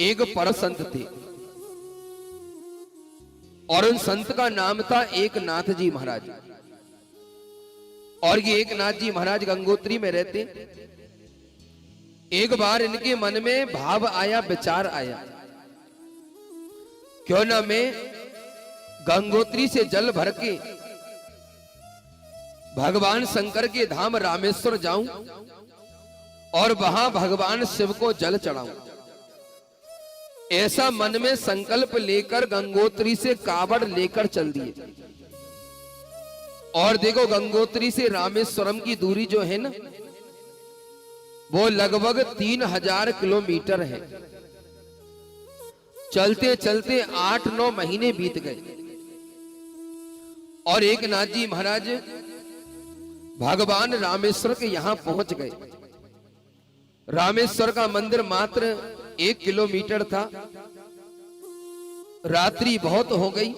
एक परम संत थे और उन संत का नाम था एकनाथ जी महाराज। और ये एकनाथ जी महाराज गंगोत्री में रहते। एक बार इनके मन में भाव आया, विचार आया, क्यों ना मैं गंगोत्री से जल भर के भगवान शंकर के धाम रामेश्वर जाऊं और वहां भगवान शिव को जल चढ़ाऊं। ऐसा मन में संकल्प लेकर गंगोत्री से कावड़ लेकर चल दिए। और देखो, गंगोत्री से रामेश्वरम की दूरी जो है ना, वो लगभग 3000 किलोमीटर है। चलते चलते 8-9 महीने बीत गए और एकनाथ जी महाराज भगवान रामेश्वर के यहां पहुंच गए। रामेश्वर का मंदिर मात्र 1 किलोमीटर था। रात्रि बहुत हो गई।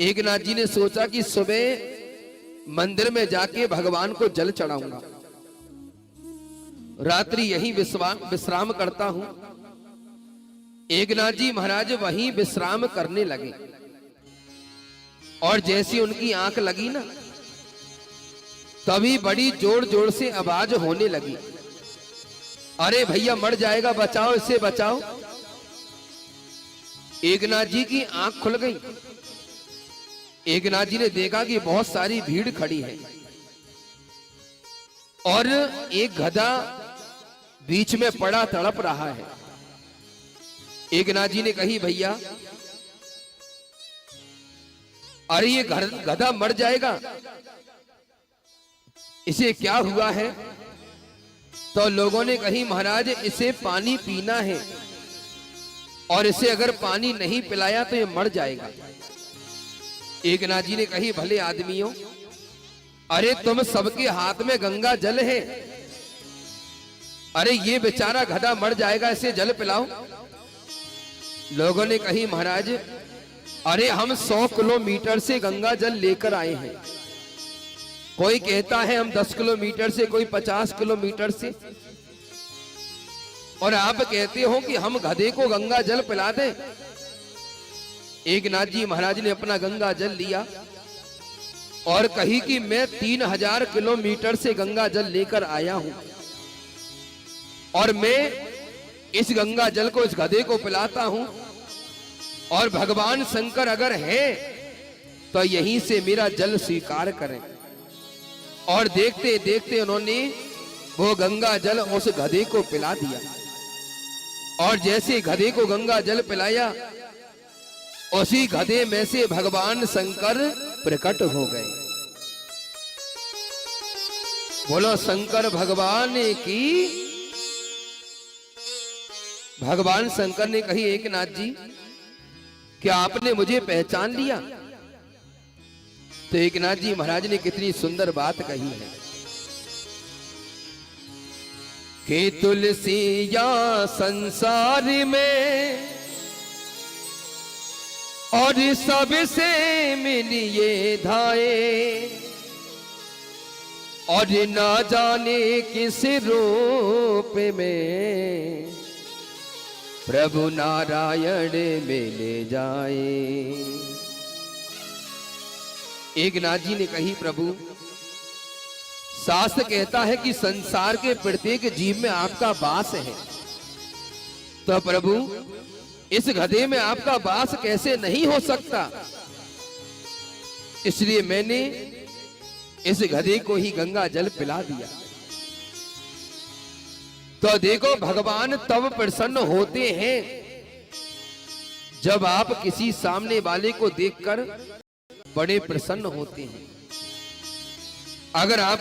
एकनाथ जी ने सोचा कि सुबह मंदिर में जाके भगवान को जल चढ़ाऊंगा, रात्रि यहीं विश्राम करता हूं। एकनाथ जी महाराज वहीं विश्राम करने लगे और जैसी उनकी आंख लगी ना, तभी बड़ी जोर जोर से आवाज होने लगी, अरे भैया मर जाएगा, बचाओ, इसे बचाओ। एकनाथ जी की आंख खुल गई। एकनाथ जी ने देखा कि बहुत सारी भीड़ खड़ी है और एक गधा बीच में पड़ा तड़प रहा है। एकनाथ जी ने कही, भैया अरे ये गधा मर जाएगा, इसे क्या हुआ है? तो लोगों ने कही, महाराज इसे पानी पीना है और इसे अगर पानी नहीं पिलाया तो ये मर जाएगा। एकनाथ जी ने कही, भले आदमियों, अरे तुम सबके हाथ में गंगा जल है, अरे ये बेचारा गधा मर जाएगा, इसे जल पिलाओ। लोगों ने कही, महाराज अरे हम 100 किलोमीटर से गंगा जल लेकर आए हैं। कोई कहता है हम 10 किलोमीटर से, कोई 50 किलोमीटर से, और आप कहते हो कि हम गधे को गंगा जल पिला दें। एकनाथ जी महाराज ने अपना गंगा जल लिया और कही कि मैं 3000 किलोमीटर से गंगा जल लेकर आया हूं और मैं इस गंगा जल को इस गधे को पिलाता हूं, और भगवान शंकर अगर है तो यहीं से मेरा जल स्वीकार करें। और देखते देखते उन्होंने वो गंगा जल उस गधे को पिला दिया। और जैसे गधे को गंगा जल पिलाया, उसी गधे में से भगवान शंकर प्रकट हो गए। बोलो शंकर भगवान की। भगवान शंकर ने कही, एकनाथ जी क्या आपने मुझे पहचान लिया? तो एकनाथ जी महाराज ने कितनी सुंदर बात कही है कि तुलसी या संसार में और सबसे मिलिए धाये, और ना जाने किस रूप में प्रभु नारायण मिले जाए। एकनाथ जी ने कही, प्रभु शास्त्र कहता है कि संसार के प्रत्येक जीव में आपका वास है, तो प्रभु इस गधे में आपका वास कैसे नहीं हो सकता? इसलिए मैंने इस गधे को ही गंगा जल पिला दिया। तो देखो, भगवान तब प्रसन्न होते हैं जब आप किसी सामने वाले को देखकर बड़े प्रसन्न होते हैं। अगर आप